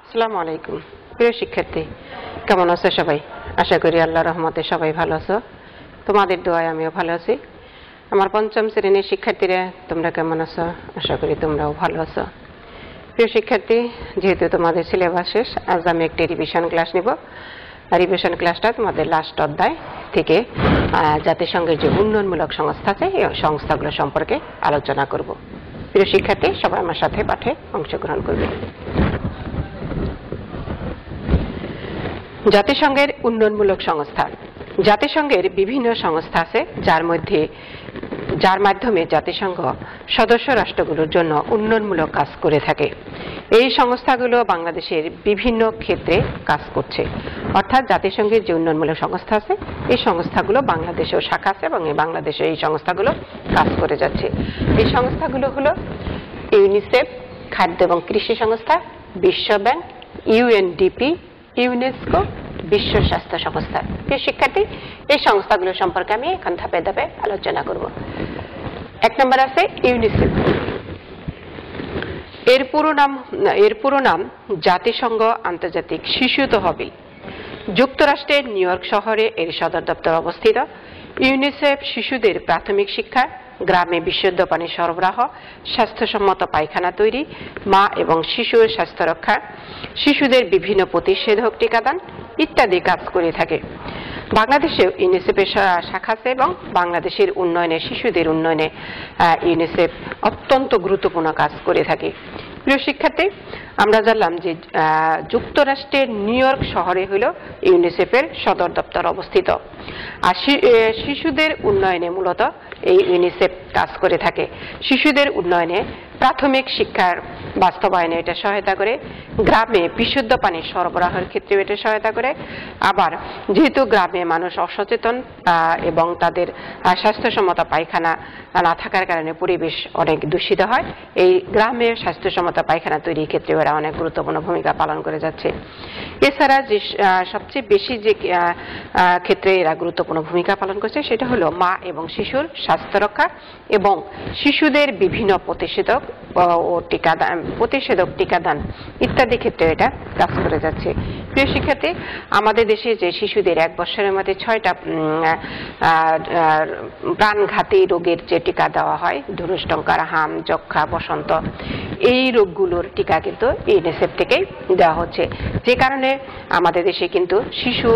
আসসালামু আলাইকুম প্রিয় শিক্ষার্থী, কেমন আছো সবাই? আশা করি আল্লাহর রহমতে সবাই ভালো আছো। তোমাদের দোয়ায় আমিও ভালো আছি। আমার পঞ্চম শ্রেণীর শিক্ষার্থীরা তোমরা কেমন আছো? আশা করি তোমরাও ভালো আছো। প্রিয় শিক্ষার্থী, যেহেতু তোমাদের সিলেবাস শেষ, আজ আমি একটি রিভিশন ক্লাস নিব। রিভিশন ক্লাসটা তোমাদের লাস্ট অধ্যায় থেকে জাতিসংঘের যে উন্নয়নমূলক সংস্থা আছে এই সংস্থাগুলো সম্পর্কে আলোচনা করব। প্রিয় শিক্ষার্থী, সবাই আমার সাথে পাঠে অংশগ্রহণ করবে। জাতিসংঘের উন্নয়নমূলক সংস্থা। জাতিসংঘের বিভিন্ন সংস্থা আছে যার মাধ্যমে জাতিসংঘ সদস্য রাষ্ট্রগুলোর জন্য উন্নয়নমূলক কাজ করে থাকে। এই সংস্থাগুলো বাংলাদেশের বিভিন্ন ক্ষেত্রে কাজ করছে, অর্থাৎ জাতিসংঘের যে উন্নয়নমূলক সংস্থা আছে এই সংস্থাগুলো বাংলাদেশেও শাখা আছে এবং এই বাংলাদেশে এই সংস্থাগুলো কাজ করে যাচ্ছে। এই সংস্থাগুলো হলো ইউনিসেফ, খাদ্য এবং কৃষি সংস্থা, বিশ্ব ব্যাংক, ইউএনডিপি, ইউনেস্কো, বিশ্ব স্বাস্থ্য সংস্থা। প্রিয় শিক্ষার্থী, এই সংস্থাগুলো সম্পর্কে আমি এখন ধাপে ধাপে আলোচনা করব। এক নম্বর আছে ইউনিসেফ। এর পুরো নাম জাতিসংঘ আন্তর্জাতিক শিশু তহবিল। যুক্তরাষ্ট্রের নিউ ইয়র্ক শহরে এর সদর দপ্তর অবস্থিত। ইউনিসেফ শিশুদের প্রাথমিক শিক্ষা, গ্রামে বিশুদ্ধ পানি সরবরাহ, স্বাস্থ্যসম্মত পায়খানা তৈরি, মা এবং শিশুর স্বাস্থ্য রক্ষা, শিশুদের বিভিন্ন প্রতিষেধক টিকাদান ইত্যাদি কাজ করে থাকে। বাংলাদেশেও ইউনিসেফের শাখা আছে এবং বাংলাদেশের উন্নয়নে, শিশুদের উন্নয়নে ইউনিসেফ অত্যন্ত গুরুত্বপূর্ণ কাজ করে থাকে। প্রিয় শিক্ষার্থী, আমরা জানলাম যে যুক্তরাষ্ট্রের নিউ ইয়র্ক শহরে হল ইউনিসেফের সদর দপ্তর অবস্থিত। আর শিশুদের উন্নয়নে মূলত এই ইউনিসেফ কাজ করে থাকে। শিশুদের উন্নয়নে প্রাথমিক শিক্ষার বাস্তবায়নে এটা সহায়তা করে, গ্রামে বিশুদ্ধ পানি সরবরাহের ক্ষেত্রে এটা সহায়তা করে। আবার যেহেতু গ্রামে মানুষ অসচেতন এবং তাদের স্বাস্থ্যসম্মত পায়খানা না থাকার কারণে পরিবেশ অনেক দূষিত হয়, এই গ্রামের স্বাস্থ্যসম্মত পায়খানা তৈরির ক্ষেত্রে এরা অনেক গুরুত্বপূর্ণ ভূমিকা পালন করে যাচ্ছে। এছাড়া যে সবচেয়ে বেশি যে ক্ষেত্রে এরা গুরুত্বপূর্ণ ভূমিকা পালন করছে সেটা হলো মা এবং শিশুর স্বাস্থ্য রক্ষা এবং শিশুদের বিভিন্ন প্রতিষেধক টিকাদান ইত্যাদি ক্ষেত্রে এটা কাজ করে যাচ্ছে। প্রিয় শিক্ষার্থী, আমাদের দেশে যে শিশুদের 1 বছরের মধ্যে 6টা প্রাণঘাতী রোগের যে টিকা দেওয়া হয়, ধনুষ্টঙ্কার, হাম, যক্ষা, বসন্ত, এই রোগগুলোর টিকা কিন্তু ইউনিসেফ থেকেই দেওয়া হচ্ছে। যে কারণে আমাদের দেশে কিন্তু শিশু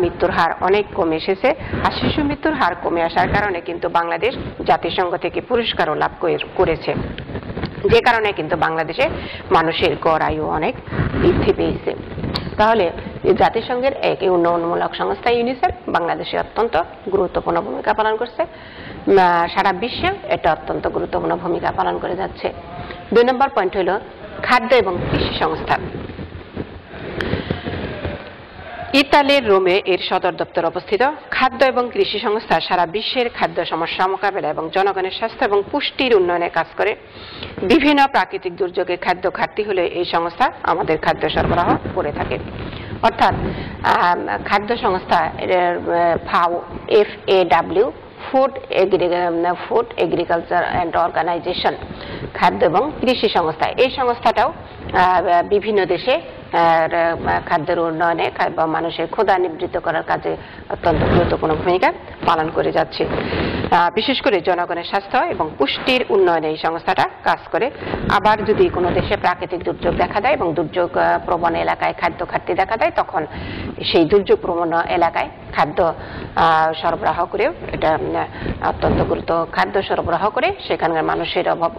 মৃত্যুর হার অনেক কমে এসেছে। আর শিশু মৃত্যুর হার কমে আসার কারণে কিন্তু বাংলাদেশ জাতিসংঘ থেকে পুরস্কারও লাভ করেছে। যে কারণে কিন্তু বাংলাদেশে মানুষের গড় আয়ু অনেক বৃদ্ধি পেয়েছে। তাহলে জাতিসংঘের এক উন্নয়নমূলক সংস্থা ইউনিসেফ বাংলাদেশে অত্যন্ত গুরুত্বপূর্ণ ভূমিকা পালন করছে। সারা বিশ্বে এটা অত্যন্ত গুরুত্বপূর্ণ ভূমিকা পালন করে যাচ্ছে। 2 নম্বর পয়েন্ট হলো খাদ্য এবং কৃষি সংস্থা। ইতালির রোমে এর সদর দপ্তর অবস্থিত। খাদ্য এবং কৃষি সংস্থা সারা বিশ্বের খাদ্য সমস্যা মোকাবেলা এবং জনগণের স্বাস্থ্য এবং পুষ্টির উন্নয়নে কাজ করে। বিভিন্ন প্রাকৃতিক দুর্যোগে খাদ্য ঘাটতি হলে এই সংস্থা আমাদের খাদ্য সরবরাহ করে থাকে। অর্থাৎ খাদ্য সংস্থা FAW food agriculture and organization, খাদ্য এবং কৃষি সংস্থা, এই সংস্থাটাও বিভিন্ন দেশে খাদ্যের উন্নয়নে বা মানুষের ক্ষুধা নিবৃত্ত করার কাজে অত্যন্ত গুরুত্বপূর্ণ ভূমিকা পালন করে যাচ্ছে। বিশেষ করে জনগণের স্বাস্থ্য এবং পুষ্টির উন্নয়নে এই সংস্থাটা কাজ করে। আবার যদি কোনো দেশে প্রাকৃতিক দুর্যোগ দেখা দেয় এবং দুর্যোগ প্রবণ এলাকায় খাদ্য ঘাটতি দেখা দেয়, তখন সেই দুর্যোগ প্রবণ এলাকায় খাদ্য সরবরাহ করেও এটা অত্যন্ত খাদ্য সরবরাহ করে সেখানকার মানুষের অভাব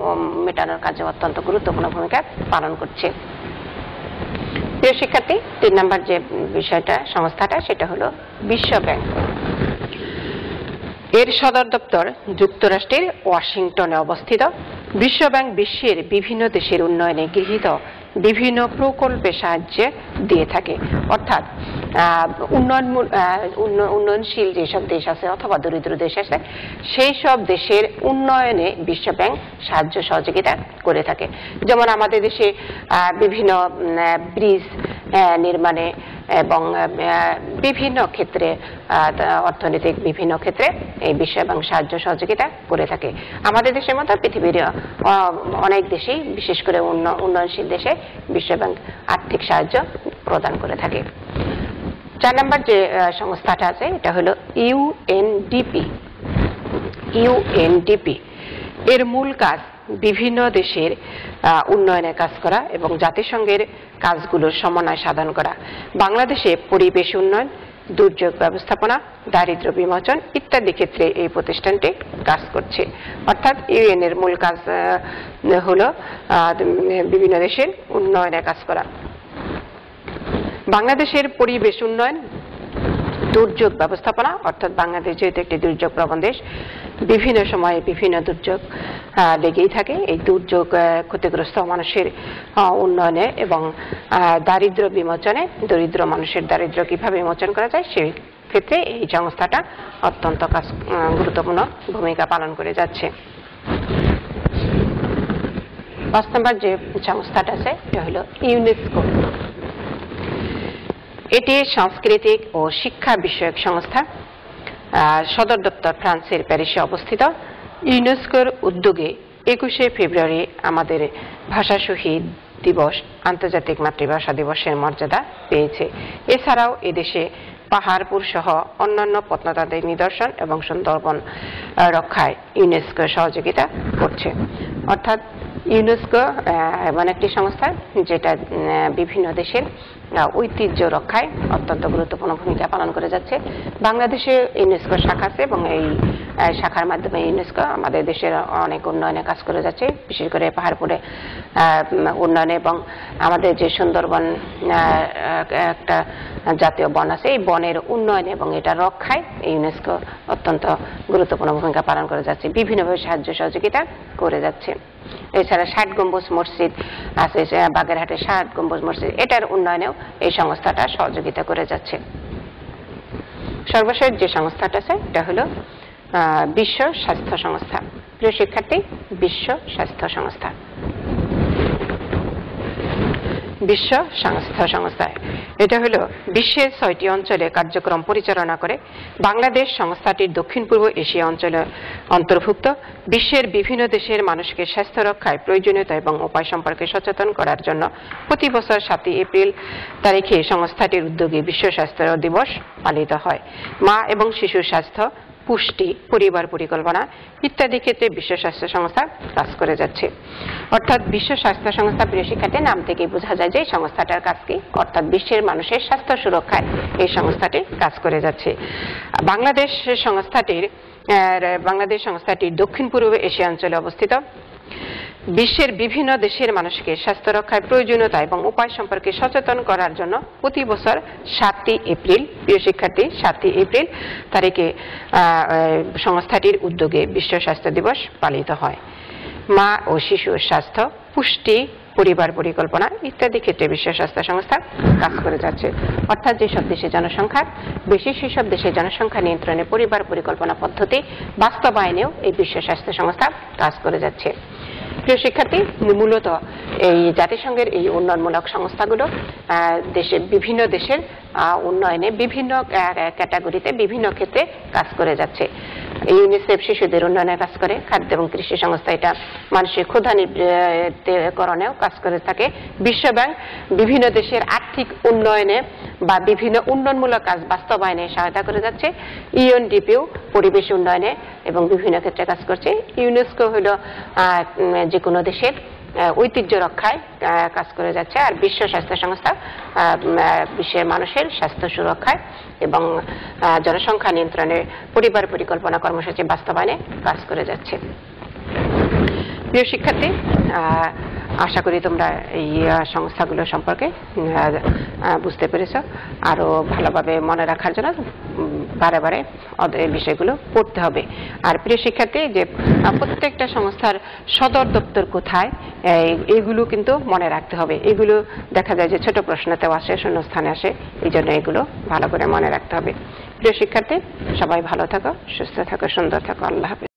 মেটানোর কাজে অত্যন্ত গুরুত্বপূর্ণ ভূমিকা পালন করছে। প্রিয় শিক্ষার্থী, 3 নম্বর যে বিষয়টা সংস্থাটা সেটা হলো বিশ্ব ব্যাংক। এর সদর দপ্তর যুক্তরাষ্ট্রের ওয়াশিংটনে অবস্থিত। বিশ্ব ব্যাংক বিশ্বের বিভিন্ন দেশের উন্নয়নে গৃহীত বিভিন্ন প্রকল্পে সাহায্য দিয়ে থাকে। অর্থাৎ উন্নয়নশীল যেসব দেশ আছে অথবা দরিদ্র দেশ আছে সেই সব দেশের উন্নয়নে বিশ্ব ব্যাংক সাহায্য সহযোগিতা করে থাকে। যেমন আমাদের দেশে বিভিন্ন ব্রিজ নির্মাণে এবং বিভিন্ন ক্ষেত্রে অর্থনৈতিক বিভিন্ন ক্ষেত্রে এই বিশ্ব ব্যাংক সাহায্য সহযোগিতা করে থাকে। আমাদের দেশের মতো পৃথিবীর অনেক দেশেই, বিশেষ করে উন্নয়নশীল দেশে বিশ্ব ব্যাংক আর্থিক সাহায্য প্রদান করে থাকে। 4 নম্বর যে সংস্থাটা আছে এটা হলো ইউএনডিপি। ইউএনডিপি এর মূল কাজ বিভিন্ন দেশের উন্নয়নের কাজ করা এবং জাতিসংঘের কাজগুলোর সমন্বয় সাধন করা। বাংলাদেশে পরিবেশ উন্নয়ন, দুর্যোগ ব্যবস্থাপনা, দারিদ্র্য বিমোচন ইত্যাদি ক্ষেত্রে এই প্রতিষ্ঠানটি কাজ করছে। অর্থাৎ ইউএন এর মূল কাজ হলো বিভিন্ন দেশের উন্নয়নের কাজ করা। বাংলাদেশের পরিবেশ উন্নয়ন, দুর্যোগ ব্যবস্থাপনা, অর্থাৎ বাংলাদেশ যেহেতু একটি দুর্যোগ প্রবণ দেশ, বিভিন্ন সময়ে বিভিন্ন দুর্যোগ লেগেই থাকে। এই দুর্যোগ ক্ষতিগ্রস্ত মানুষের উন্নয়নে এবং দারিদ্র্য বিমোচনে, দরিদ্র মানুষের দারিদ্র্য কিভাবে বিমোচন করা যায় সেই ক্ষেত্রে এই সংস্থাটা অত্যন্ত গুরুত্বপূর্ণ ভূমিকা পালন করে যাচ্ছে। 5 নম্বর যে সংস্থাটা আছে এটা হলো ইউনেস্কো। এটি সাংস্কৃতিক ও শিক্ষা বিষয়ক সংস্থা। সদর দপ্তর ফ্রান্সের প্যারিসে অবস্থিত। ইউনেস্কোর উদ্যোগে 21শে ফেব্রুয়ারি আমাদের ভাষা শহীদ দিবস, আন্তর্জাতিক মাতৃভাষা দিবসের মর্যাদা পেয়েছে। এছাড়াও এদেশে পাহাড়পুর সহ অন্যান্য প্রত্নতাত্ত্বিক নিদর্শন এবং সুন্দরবন রক্ষায় ইউনেস্কো সহযোগিতা করছে। অর্থাৎ ইউনেস্কো এমন একটি সংস্থা যেটা বিভিন্ন দেশের ঐতিহ্য রক্ষায় অত্যন্ত গুরুত্বপূর্ণ ভূমিকা পালন করে যাচ্ছে। বাংলাদেশে ইউনেস্কো শাখা আছে এবং এই শাখার মাধ্যমে ইউনেস্কো আমাদের দেশের অনেক উন্নয়নে কাজ করে যাচ্ছে, বিশেষ করে পাহাড়পুরে উন্নয়নে এবং আমাদের যে সুন্দরবন একটা জাতীয় বন আছে, এই বনের উন্নয়নে এবং এটা রক্ষায় ইউনেস্কো অত্যন্ত গুরুত্বপূর্ণ ভূমিকা পালন করে যাচ্ছে, বিভিন্নভাবে সাহায্য সহযোগিতা করে যাচ্ছে। এছাড়া 60 গম্বুজ মসজিদ আছে, বাগেরহাটের 60 গম্বুজ মসজিদ, এটার উন্নয়নেও এই সংস্থাটা সহযোগিতা করে যাচ্ছে। সর্বশেষ যে সংস্থাটা আছে এটা হলো বিশ্ব স্বাস্থ্য সংস্থা। প্রিয় শিক্ষার্থী, বিশ্ব স্বাস্থ্য সংস্থা, বিশ্ব স্বাস্থ্য সংস্থা এটা হলো বিশ্বের 6টি অঞ্চলে কার্যক্রম পরিচালনা করে। বাংলাদেশ সংস্থাটির দক্ষিণ পূর্ব এশিয়া অঞ্চলে অন্তর্ভুক্ত। বিশ্বের বিভিন্ন দেশের মানুষকে স্বাস্থ্য রক্ষায় প্রয়োজনীয়তা এবং উপায় সম্পর্কে সচেতন করার জন্য প্রতি বছর 7 এপ্রিল তারিখে সংস্থাটির উদ্যোগে বিশ্ব স্বাস্থ্য দিবস পালিত হয়। মা এবং শিশুর স্বাস্থ্য, পুষ্টি, পরিবার পরিকল্পনা ইত্যাদি ক্ষেত্রে বিশ্ব স্বাস্থ্য সংস্থা কাজ করে যাচ্ছে। অর্থাৎ বিশ্ব স্বাস্থ্য সংস্থা, প্রিয় শিক্ষার্থী, নাম থেকেই বোঝা যায় যে সংস্থাটার কাজ কি, অর্থাৎ বিশ্বের মানুষের স্বাস্থ্য সুরক্ষায় এই সংস্থাটি কাজ করে যাচ্ছে। বাংলাদেশ সংস্থাটির দক্ষিণ পূর্ব এশিয়া অঞ্চলে অবস্থিত। বিশ্বের বিভিন্ন দেশের মানুষকে স্বাস্থ্য রক্ষায় প্রয়োজনীয়তা এবং উপায় সম্পর্কে সচেতন করার জন্য প্রতি বছর 7 এপ্রিল, প্রিয় শিক্ষার্থী, 7 এপ্রিল তারিখে সংস্থাটির উদ্যোগে বিশ্ব স্বাস্থ্য দিবস পালিত হয়। মা ও শিশুর স্বাস্থ্য, পুষ্টি, পরিবার পরিকল্পনা ইত্যাদি ক্ষেত্রে বিশ্ব স্বাস্থ্য সংস্থা কাজ করে যাচ্ছে। অর্থাৎ যেসব দেশে জনসংখ্যা বেশি সেসব দেশে জনসংখ্যা নিয়ন্ত্রণে পরিবার পরিকল্পনা পদ্ধতি বাস্তবায়নেও এই বিশ্ব স্বাস্থ্য সংস্থা কাজ করে যাচ্ছে। প্রিয় শিক্ষার্থী, মূলত এই জাতিসংঘের এই উন্নয়নমূলক সংস্থাগুলো বিভিন্ন দেশের উন্নয়নে বিভিন্ন ক্যাটাগরিতে বিভিন্ন ক্ষেত্রে কাজ করে যাচ্ছে। ইউনিসেফ শিশুদের উন্নয়নে কাজ করে, খাদ্য এবং কৃষি সংস্থা এটা মানুষের ক্ষুধা নিবারণেও কাজ করে থাকে। বিশ্ব ব্যাংক বিভিন্ন দেশের আর্থিক উন্নয়নে বা বিভিন্ন উন্নয়নমূলক কাজ বাস্তবায়নে সহায়তা করে যাচ্ছে। ইউএনডিপিও পরিবেশ উন্নয়নে এবং বিভিন্ন ক্ষেত্রে কাজ করছে। ইউনেস্কো হলো যে কোনো দেশের ঐতিহ্য রক্ষায় কাজ করে যাচ্ছে। আর বিশ্ব স্বাস্থ্য সংস্থা বিশ্বের মানুষের স্বাস্থ্য সুরক্ষায় এবং জনসংখ্যা নিয়ন্ত্রণে পরিবার পরিকল্পনা কর্মসূচি বাস্তবায়নে কাজ করে যাচ্ছে। প্রিয় শিক্ষার্থী, আশা করি তোমরা এই সংস্থাগুলো সম্পর্কে বুঝতে পেরেছ। আরো ভালোভাবে মনে রাখার জন্য বারে বারে এই বিষয়গুলো পড়তে হবে। আর প্রিয় শিক্ষার্থী, যে প্রত্যেকটা সংস্থার সদর দপ্তর কোথায় এগুলো কিন্তু মনে রাখতে হবে। এগুলো দেখা যায় যে ছোট প্রশ্নতেও আসে, শূন্যস্থানে আসে, এই জন্য এগুলো ভালো করে মনে রাখতে হবে। প্রিয় শিক্ষার্থী, সবাই ভালো থাকো, সুস্থ থাকো, সুন্দর থাকো। আল্লাহ হাফেজ।